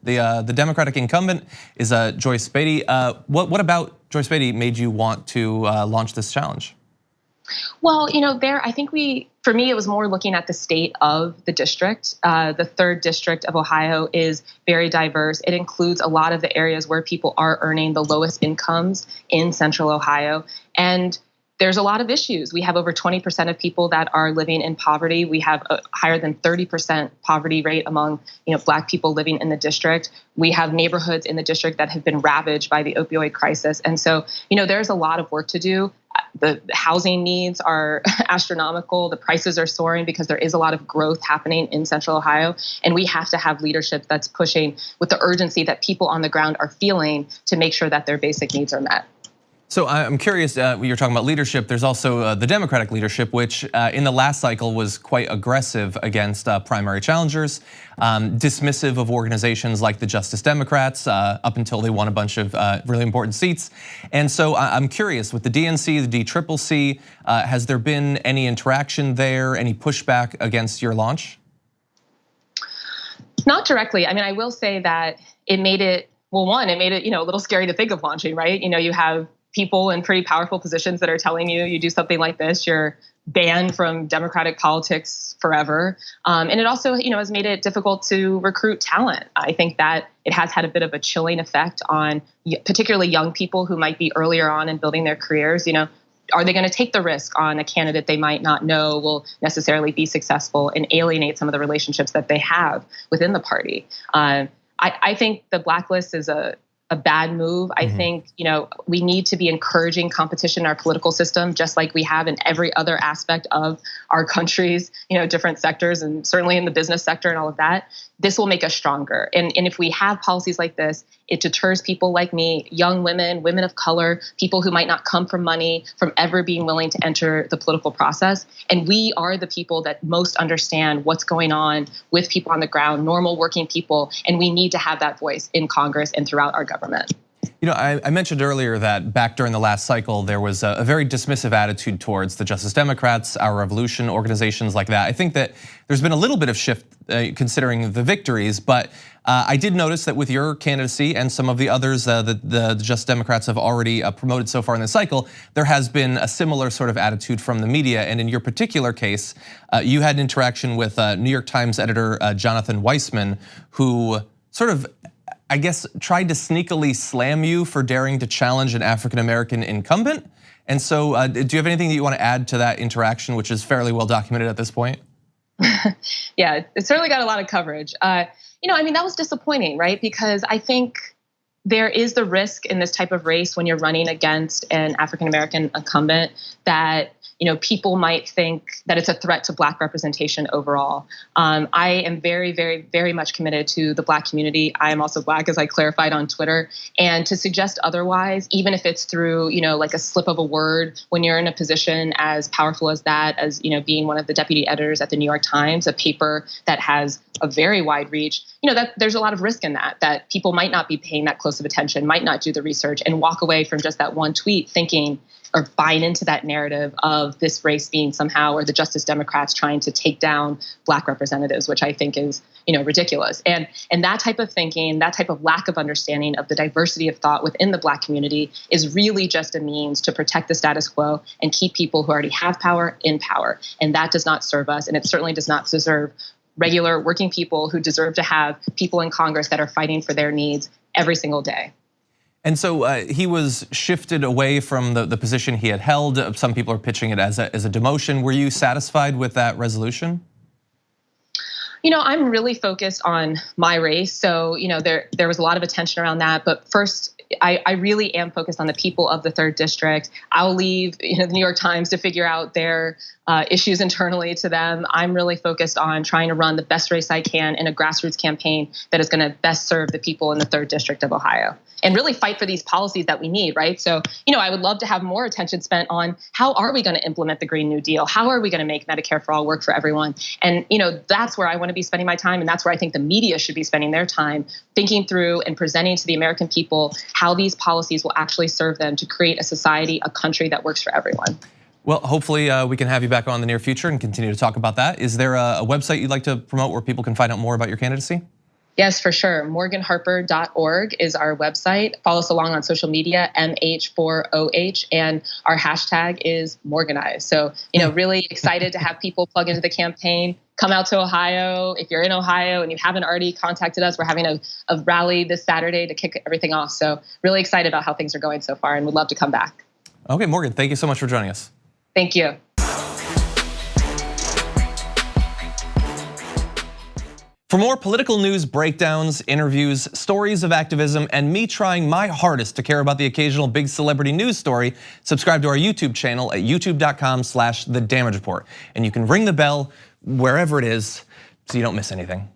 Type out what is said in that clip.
The Democratic incumbent is Joyce Beatty. What about Joyce Beatty made you want to launch this challenge? Well, I think for me, it was more looking at the state of the district. The 3rd district of Ohio is very diverse. It includes a lot of the areas where people are earning the lowest incomes in central Ohio. And there's a lot of issues. We have over 20% of people that are living in poverty. We have a higher than 30% poverty rate among Black people living in the district. We have neighborhoods in the district that have been ravaged by the opioid crisis. And so, there's a lot of work to do. The housing needs are astronomical. The prices are soaring because there is a lot of growth happening in central Ohio. And we have to have leadership that's pushing with the urgency that people on the ground are feeling to make sure that their basic needs are met. So I'm curious, you're talking about leadership. There's also the Democratic leadership, which in the last cycle was quite aggressive against primary challengers, dismissive of organizations like the Justice Democrats up until they won a bunch of really important seats. And so I'm curious, with the DNC, the DCCC, has there been any interaction there, any pushback against your launch? Not directly. I mean, I will say that it made it, well, one, it made it a little scary to think of launching, right? You have people in pretty powerful positions that are telling you do something like this, you're banned from Democratic politics forever. And it also, has made it difficult to recruit talent. I think that it has had a bit of a chilling effect on particularly young people who might be earlier on in building their careers. Are they going to take the risk on a candidate they might not know will necessarily be successful and alienate some of the relationships that they have within the party? I think the blacklist is a bad move. I think, we need to be encouraging competition in our political system, just like we have in every other aspect of our country's, different sectors, and certainly in the business sector and all of that. This will make us stronger. And if we have policies like this, it deters people like me, young women, women of color, people who might not come from money, from ever being willing to enter the political process. And we are the people that most understand what's going on with people on the ground, normal working people. And we need to have that voice in Congress and throughout our government. I mentioned earlier that back during the last cycle, there was a very dismissive attitude towards the Justice Democrats, Our Revolution, organizations like that. I think that there's been a little bit of shift considering the victories, but I did notice that with your candidacy and some of the others the Justice Democrats have already promoted so far in this cycle, there has been a similar sort of attitude from the media. And in your particular case, you had an interaction with New York Times editor Jonathan Weissman, who sort of, I guess, tried to sneakily slam you for daring to challenge an African-American incumbent. And so do you have anything that you want to add to that interaction, which is fairly well documented at this point? Yeah, it certainly got a lot of coverage. That was disappointing, right? Because I think there is the risk in this type of race when you're running against an African-American incumbent that people might think that it's a threat to Black representation overall. I am very, very, very much committed to the Black community. I am also Black, as I clarified on Twitter. And to suggest otherwise, even if it's through, like a slip of a word, when you're in a position as powerful as that, as being one of the deputy editors at the New York Times, a paper that has a very wide reach, that there's a lot of risk in that people might not be paying that close of attention, might not do the research, and walk away from just that one tweet thinking or buying into that narrative of this race being somehow, or the Justice Democrats trying to take down Black representatives, which I think is, ridiculous. And that type of thinking, that type of lack of understanding of the diversity of thought within the Black community is really just a means to protect the status quo and keep people who already have power in power. And that does not serve us, and it certainly does not deserve regular working people who deserve to have people in Congress that are fighting for their needs every single day. And so he was shifted away from the position he had held. Some people are pitching it as a demotion. Were you satisfied with that resolution? I'm really focused on my race. So, there was a lot of attention around that. But first, I really am focused on the people of the 3rd district. I'll leave the New York Times to figure out their issues internally to them. I'm really focused on trying to run the best race I can in a grassroots campaign that is going to best serve the people in the 3rd district of Ohio and really fight for these policies that we need, right? So, I would love to have more attention spent on how are we going to implement the Green New Deal? How are we going to make Medicare for all work for everyone? And, that's where I want to be spending my time. And that's where I think the media should be spending their time, thinking through and presenting to the American people how these policies will actually serve them to create a society, a country that works for everyone. Well, hopefully we can have you back on in the near future and continue to talk about that. Is there a website you'd like to promote where people can find out more about your candidacy? Yes, for sure. Morganharper.org is our website. Follow us along on social media, MH4OH, and our hashtag is Morganize. So, really excited to have people plug into the campaign. Come out to Ohio. If you're in Ohio and you haven't already contacted us, we're having a rally this Saturday to kick everything off. So really excited about how things are going so far and would love to come back. Okay, Morgan, thank you so much for joining us. Thank you. For more political news breakdowns, interviews, stories of activism, and me trying my hardest to care about the occasional big celebrity news story, subscribe to our YouTube channel at youtube.com/thedamagereport. And you can ring the bell wherever it is so you don't miss anything.